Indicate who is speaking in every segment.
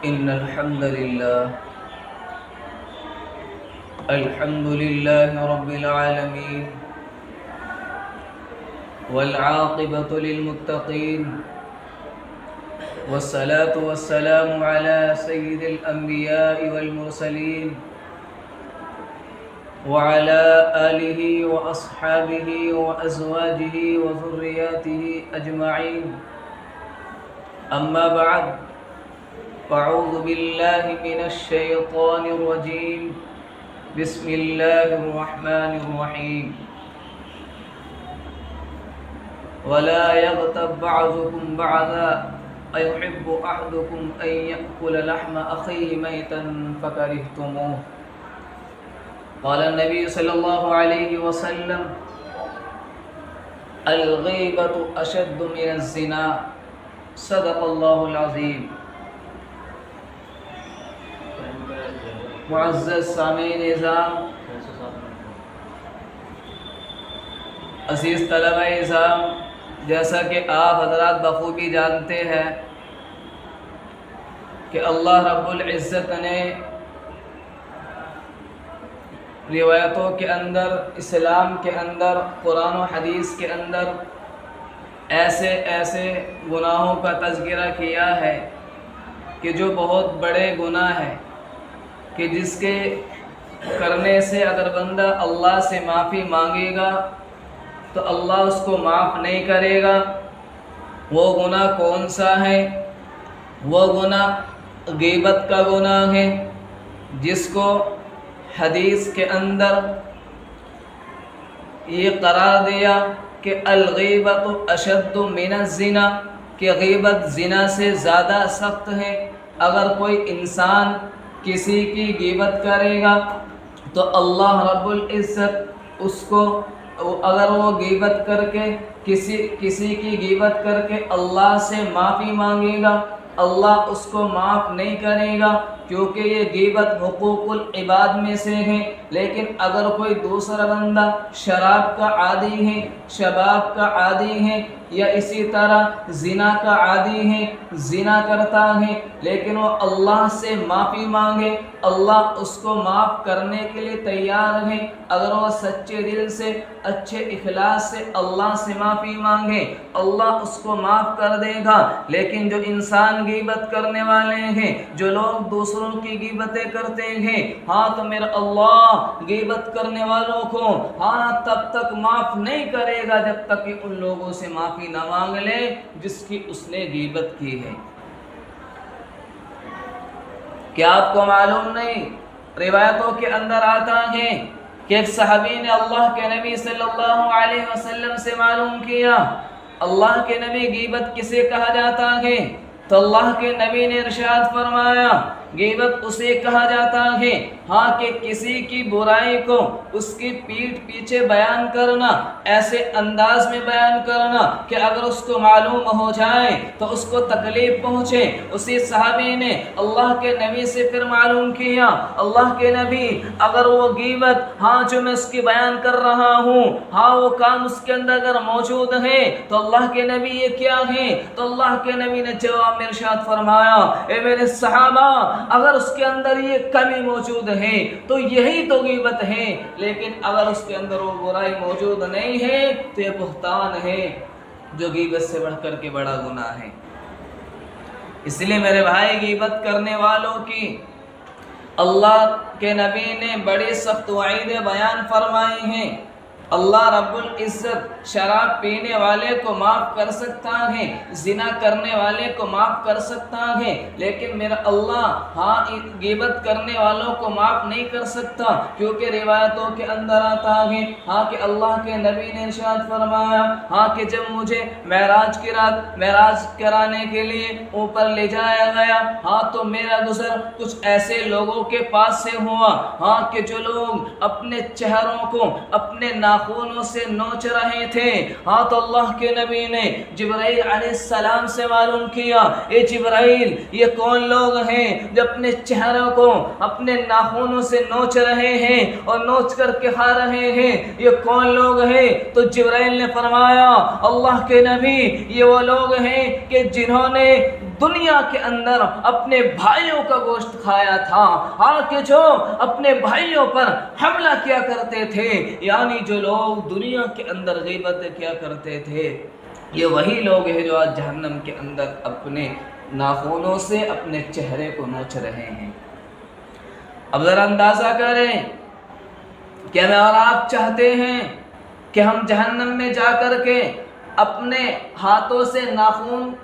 Speaker 1: إن الحمد لله رب العالمين والعاقبة للمتقين والصلاة والسلام على سيد الأنبياء والمرسلين وعلى آله وأصحابه وأزواجه وذرياته أجمعين. أما بعد، فأعوذ بالله من الشيطان الرجيم. بسم الله الرحمن الرحيم. ولا يغتب بعضكم بعضا أيحب أحدكم أن يأكل لحم أخيه ميتا فكرهتموه. قال النبي صلى الله عليه وسلم: الغيبة أشد من الزنا. صدق الله العظيم. معزز سامعین نظام، عزیز طلبہ نظام، جیسا کہ آپ حضرات بخوبی جانتے ہیں کہ اللہ رب العزت نے روایتوں کے اندر، اسلام کے اندر، قرآن و حدیث کے اندر ایسے گناہوں کا تذکرہ کیا ہے کہ جو بہت بڑے گناہ ہیں، کہ جس کے کرنے سے اگر بندہ اللہ سے معافی مانگے گا تو اللہ اس کو معاف نہیں کرے گا۔ وہ گناہ کون سا ہے؟ وہ گناہ غیبت کا گناہ ہے، جس کو حدیث کے اندر یہ قرار دیا کہ الغیبت اشد من الزنا، کہ غیبت زنا سے زیادہ سخت ہے۔ اگر کوئی انسان کسی کی غیبت کرے گا تو اللہ رب العزت اس کو، اگر وہ غیبت کر کے کسی کی غیبت کر کے اللہ سے معافی مانگے گا، اللہ اس کو معاف نہیں کرے گا، کیونکہ یہ غیبت حقوق العباد میں سے ہے۔ لیکن اگر کوئی دوسرا بندہ شراب کا عادی ہے، شباب کا عادی ہے، یا اسی طرح زنا کا عادی ہے، زنا کرتا ہے، لیکن وہ اللہ سے معافی مانگے، اللہ اس کو معاف کرنے کے لیے تیار ہے۔ اگر وہ سچے دل سے، اچھے اخلاص سے اللہ سے معافی مانگے، اللہ اس کو معاف کر دے گا۔ لیکن جو انسان غیبت کرنے والے ہیں، جو لوگ دوسروں کی غیبتیں کرتے ہیں، ہاں تو میرا اللہ غیبت کرنے والوں کو تب تک معاف نہیں کرے گا جب تک کہ ان لوگوں سے معافی نہ مانگ لے جس کی اس نے غیبت کی ہے۔ کیا آپ کو معلوم نہیں؟ روایتوں کے اندر آتا ہے کہ ایک صحابی نے اللہ کے نبی صلی اللہ علیہ وسلم سے معلوم کیا، اللہ کے نبی غیبت کسے کہا جاتا ہے؟ تو اللہ کے نبی نے ارشاد فرمایا، غیبت اسے کہا جاتا ہے کہ کسی کی برائی کو اس کی پیٹھ پیچھے بیان کرنا، ایسے انداز میں بیان کرنا کہ اگر اس کو معلوم ہو جائے تو اس کو تکلیف پہنچے۔ اسی صحابی نے اللہ کے نبی سے پھر معلوم کیا، اللہ کے نبی اگر وہ غیبت جو میں اس کی بیان کر رہا ہوں، وہ کام اس کے اندر اگر موجود ہے تو اللہ کے نبی یہ کیا ہے؟ تو اللہ کے نبی نے جواب میں ارشاد فرمایا، اے میرے صحابہ، اگر اس کے اندر یہ کمی موجود ہے تو یہی تو غیبت ہے، لیکن اگر اس کے اندر وہ برائی موجود نہیں ہے تو یہ بہتان ہے، جو غیبت سے بڑھ کر کے بڑا گناہ ہے۔ اس لیے میرے بھائی، غیبت کرنے والوں کی اللہ کے نبی نے بڑی سخت وعیدیں بیان فرمائی ہیں۔ اللہ رب العزت شراب پینے والے کو معاف کر سکتا ہے، زنا کرنے والے کو معاف کر سکتا ہے، لیکن میرا اللہ غیبت کرنے والوں کو معاف نہیں کر سکتا، کیونکہ روایتوں کے اندر آتا ہے کہ اللہ کے نبی نے ارشاد فرمایا کہ جب مجھے معراج کی رات معراج کرانے کے لیے اوپر لے جایا گیا تو میرا گزر کچھ ایسے لوگوں کے پاس سے ہوا کہ جو لوگ اپنے چہروں کو اپنے ناخنوں سے نوچ رہے تھے۔ تو اللہ کے نبی نے جبرائیل علیہ السلام سے معلوم کیا، اے جبرائیل، یہ کون لوگ ہیں جو اپنے چہروں کو اپنے ناخنوں سے نوچ رہے ہیں اور نوچ کر کے کھا رہے ہیں؟ یہ کون لوگ ہیں؟ تو جبرائیل نے فرمایا، اللہ کے نبی، یہ وہ لوگ ہیں کہ جنہوں نے دنیا کے اندر اپنے بھائیوں کا گوشت کھایا تھا، ہاں کہ جو اپنے بھائیوں پر حملہ کیا کرتے تھے، یعنی جو لوگ دنیا کے اندر غیبت کیا کرتے تھے، یہ وہی لوگ ہیں جو آج جہنم کے اندر اپنے ناخنوں سے اپنے چہرے کو نوچ رہے ہیں۔ اب ذرا اندازہ کریں کہ میں اور آپ چاہتے ہیں کہ ہم جہنم میں جا کر کے اپنے ہاتھوں سے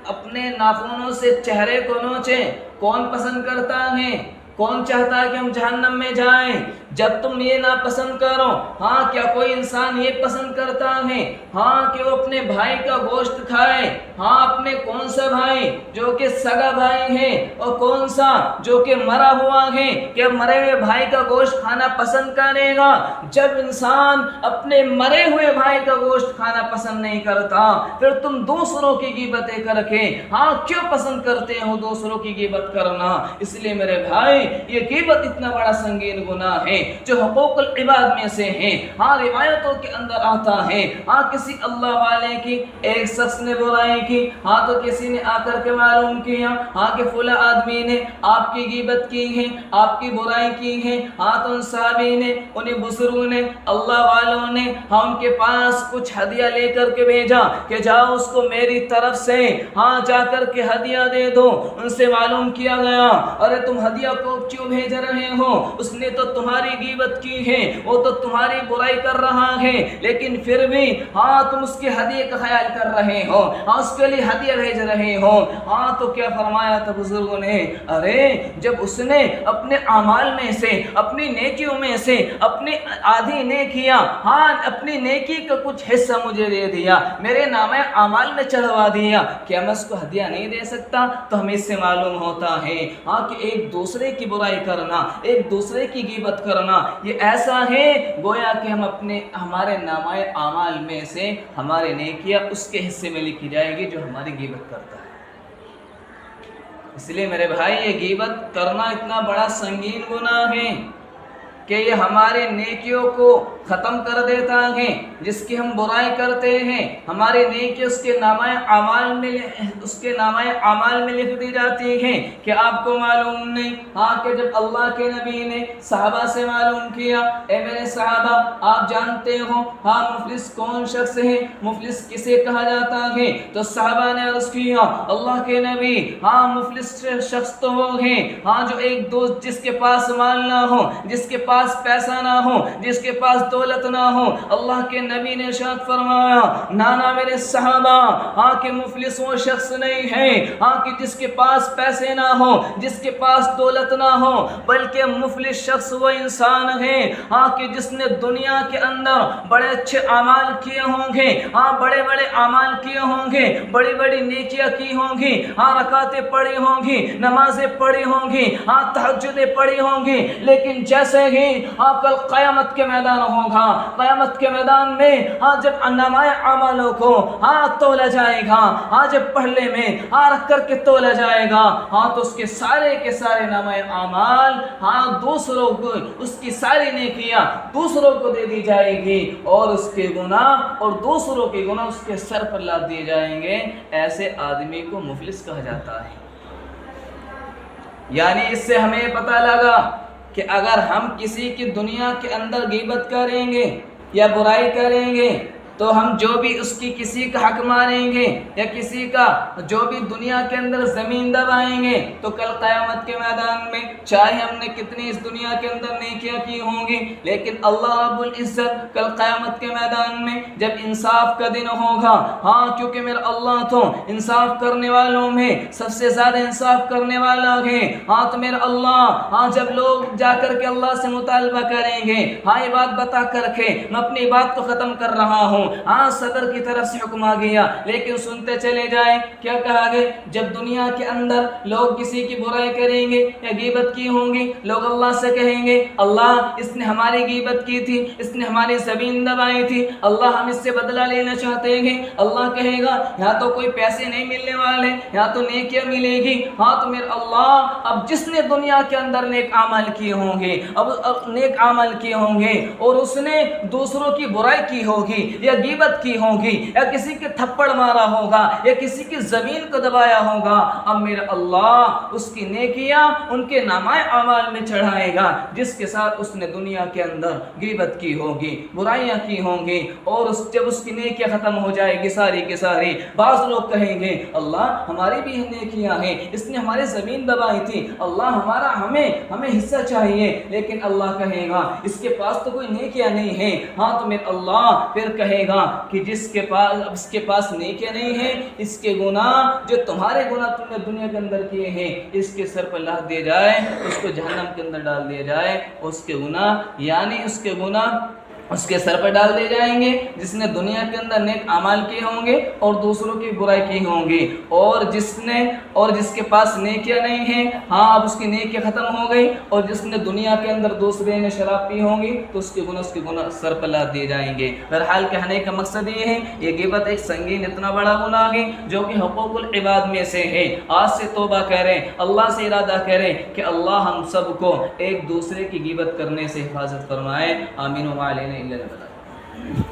Speaker 1: اپنے ناخنوں سے چہرے کو نوچیں؟ کون پسند کرتا ہے؟ کون چاہتا ہے کہ ہم جہنم میں جائیں؟ جب تم یہ نہ پسند کرو، ہاں کیا کوئی انسان یہ پسند کرتا ہے ہاں کہ وہ اپنے بھائی کا گوشت کھائے؟ ہاں اپنے کون سا بھائی جو کہ سگا بھائی ہے، اور کون سا جو کہ مرا ہوا ہے، کہ مرے ہوئے بھائی کا گوشت کھانا پسند کرے گا؟ جب انسان اپنے مرے ہوئے بھائی کا گوشت کھانا پسند نہیں کرتا، پھر تم دوسروں کی غیبتیں کر کے ہاں کیوں پسند کرتے ہو دوسروں کی غیبت کرنا؟ اس لیے میرے بھائی، یہ غیبت اتنا بڑا سنگین گناہ ہے جو حقوق العباد میں سے ہے۔ ہاں روایتوں کے اندر آتا ہے، ہاں کسی اللہ والے کی ایک شخص نے برائی کی، ہاں تو کسی نے آ کر کے معلوم کیا ہاں کہ فلاں آدمی نے آپ کی غیبت کی ہے، آپ کی برائی کی ہے، ہاں تو ان صحابی نے، انہیں بزرگوں نے، اللہ والوں نے ہاں ان کے پاس کچھ ہدیہ لے کر کے بھیجا کہ جاؤ اس کو میری طرف سے ہاں جا کر کے ہدیہ دے دو۔ ان سے معلوم کیا گیا، ارے تم ہدیہ کو کیوں بھیج رہے ہو؟ اس نے تو تمہاری غیبت کی ہے، وہ تو تمہاری برائی کر رہا ہے، لیکن پھر بھی ہاں تم اس کے ہدیے کا خیال کر رہے ہو، ہاں اس کے لیے ہدیہ بھیج رہے ہو۔ ہاں تو کیا فرمایا تھا بزرگوں نے؟ ارے جب اس نے اپنے اعمال میں سے، اپنی نیکیوں میں سے اپنی آدھی نیکیاں، ہاں اپنی نیکی کا کچھ حصہ مجھے دے دیا، میرے نامہ اعمال میں چڑھوا دیا، کیا میں اس کو ہدیہ نہیں دے سکتا؟ تو ہمیں اس سے معلوم ہوتا ہے ہاں کہ ایک دوسرے کی برائی کرنا، ایک دوسرے کی غیبت کرنا، یہ ایسا ہے گویا کہ ہمارے نامہ اعمال میں سے ہمارے نیکیاں اس کے حصے میں لکھی جائے گی جو ہماری غیبت کرتا ہے۔ اس لیے میرے بھائی، یہ غیبت کرنا اتنا بڑا سنگین گناہ ہے کہ یہ ہمارے نیکیوں کو ختم کر دیتا ہے۔ جس کی ہم برائی کرتے ہیں، ہماری نیکی اس کے نامہ اعمال میں لکھ دی جاتی ہے۔ کہ آپ کو معلوم نہیں ہاں کہ جب اللہ کے نبی نے صحابہ سے معلوم کیا، اے میرے صحابہ آپ جانتے ہو ہاں مفلس کون شخص ہے، مفلس کسے کہا جاتا ہے؟ تو صحابہ نے عرض کیا، اللہ کے نبی ہاں مفلس شخص تو وہ ہے ہاں جو ایک دوست جس کے پاس مال نہ ہو، جس کے پاس پیسہ نہ ہو، جس کے پاس دولت نہ ہو۔ اللہ کے نبی نے ارشاد فرمایا، نانا میرے صحابہ، ہاں کہ مفلس وہ شخص نہیں ہے ہاں کہ جس کے پاس پیسے نہ ہو، جس کے پاس دولت نہ ہو، بلکہ مفلس شخص وہ انسان ہے ہاں کہ جس نے دنیا کے اندر بڑے اچھے اعمال کیے ہوں گے، ہاں بڑے بڑے اعمال کیے ہوں گے، بڑی بڑی نیکیاں کی ہوں گی، ہاں رکعتیں پڑھی ہوں گی، نمازیں پڑھی ہوں گی، ہاں تہجدیں پڑھی ہوں گی، لیکن جیسے ہی ہاں کل قیامت کے میدان ہوگا، قیامت کے میدان میں ہاں جب نامہ اعمالوں کو ہاں تولا جائے گا، ہاں جب پہلے میں ہاں رکھ کر کے تولا جائے گا، ہاں تو اس کے سارے نامہ اعمال ہاں دوسروں کو، اس کی ساری نیکیاں دوسروں کو دے دی جائے گی، اور اس کے گناہ اور دوسروں کے گناہ اس کے سر پر لاد دیے جائیں گے۔ ایسے آدمی کو مفلس کہا جاتا ہے۔ یعنی اس سے ہمیں پتہ لگا کہ اگر ہم کسی کی دنیا کے اندر غیبت کریں گے یا برائی کریں گے، تو ہم جو بھی اس کی کسی کا حق ماریں گے یا کسی کا جو بھی دنیا کے اندر زمین دبائیں گے، تو کل قیامت کے میدان میں چاہے ہم نے کتنی اس دنیا کے اندر نیکیاں کی ہوں گی، لیکن اللہ رب العزت کل قیامت کے میدان میں جب انصاف کا دن ہوگا، ہاں کیونکہ میرا اللہ تو انصاف کرنے والوں میں سب سے زیادہ انصاف کرنے والا ہے، ہاں تو میرا اللہ ہاں جب لوگ جا کر کے اللہ سے مطالبہ کریں گے، ہاں یہ بات بتا کر کے میں اپنی بات کو ختم کر رہا ہوں، ہاں صدر کی طرف سے حکم آ گیا، لیکن سنتے چلے جائیں، کیا کہا گیا؟ جب دنیا کے اندر لوگ کسی کی برائی کریں گے یا غیبت کی ہوں گی، لوگ اللہ سے کہیں گے، اللہ اس نے ہماری غیبت کی تھی، اس نے ہماری زمین دبائی تھی، اللہ ہم اس سے بدلہ لینا چاہتے ہیں۔ اللہ کہے گا یہاں تو کوئی پیسے نہیں ملنے والے، یہاں تو نیکیاں ملے گی، ہاں تو میرا اللہ اب جس نے دنیا کے اندر نیک اعمال کیے ہوں گے، اب نیک اعمال کیے ہوں گے اور اس نے دوسروں کی برائی کی ہوگی یا یا غیبت کی ہوگی یا کسی کے تھپڑ مارا ہوگا یا کسی کی زمین کو دبایا ہوگا، اب میرا اللہ اس کی نیکیاں ان کے نامۂ اعمال میں چڑھائے گا جس کے ساتھ اس نے دنیا کے اندر غیبت کی ہوگی، برائیاں کی ہوں گی، اور جب اس کی نیکیاں ختم ہو جائے گی ساری کی ساری، بعض لوگ کہیں گے اللہ ہماری بھی نیکیاں ہیں، اس نے ہماری زمین دبائی تھی، اللہ ہمیں حصہ چاہیے، لیکن اللہ کہے گا اس کے پاس تو کوئی نیکیاں نہیں ہیں۔ ہاں تو میرا اللہ پھر کہے گا کہ اس کے پاس نیکیاں نہیں ہیں، اس کے گناہ جو تمہارے گناہ تم نے دنیا کے اندر کیے ہیں اس کے سر پر لاد دیے جائے، اس کو جہنم کے اندر ڈال دیا جائے، اس کے گناہ یعنی اس کے گناہ اس کے سر پر ڈال دیے جائیں گے جس نے دنیا کے اندر نیک اعمال کیے ہوں گے اور دوسروں کی برائی کی ہوں گی، اور جس کے پاس نیکیاں نہیں ہیں، ہاں اب اس کی نیکیاں ختم ہو گئی، اور جس نے دنیا کے اندر دوسرے نے شراب پی ہوں گی تو اس کے گناہ سر پر لاد دیے جائیں گے۔ بہرحال کہنے کا مقصد یہ ہے یہ غیبت ایک سنگین اتنا بڑا گناہ ہے جو کہ حقوق العباد میں سے ہے۔ آج سے توبہ کریں، اللہ سے ارادہ کریں کہ اللہ ہم سب کو ایک دوسرے کی غیبت کرنے سے حفاظت فرمائے، آمین و ما علینا الا البلاغ۔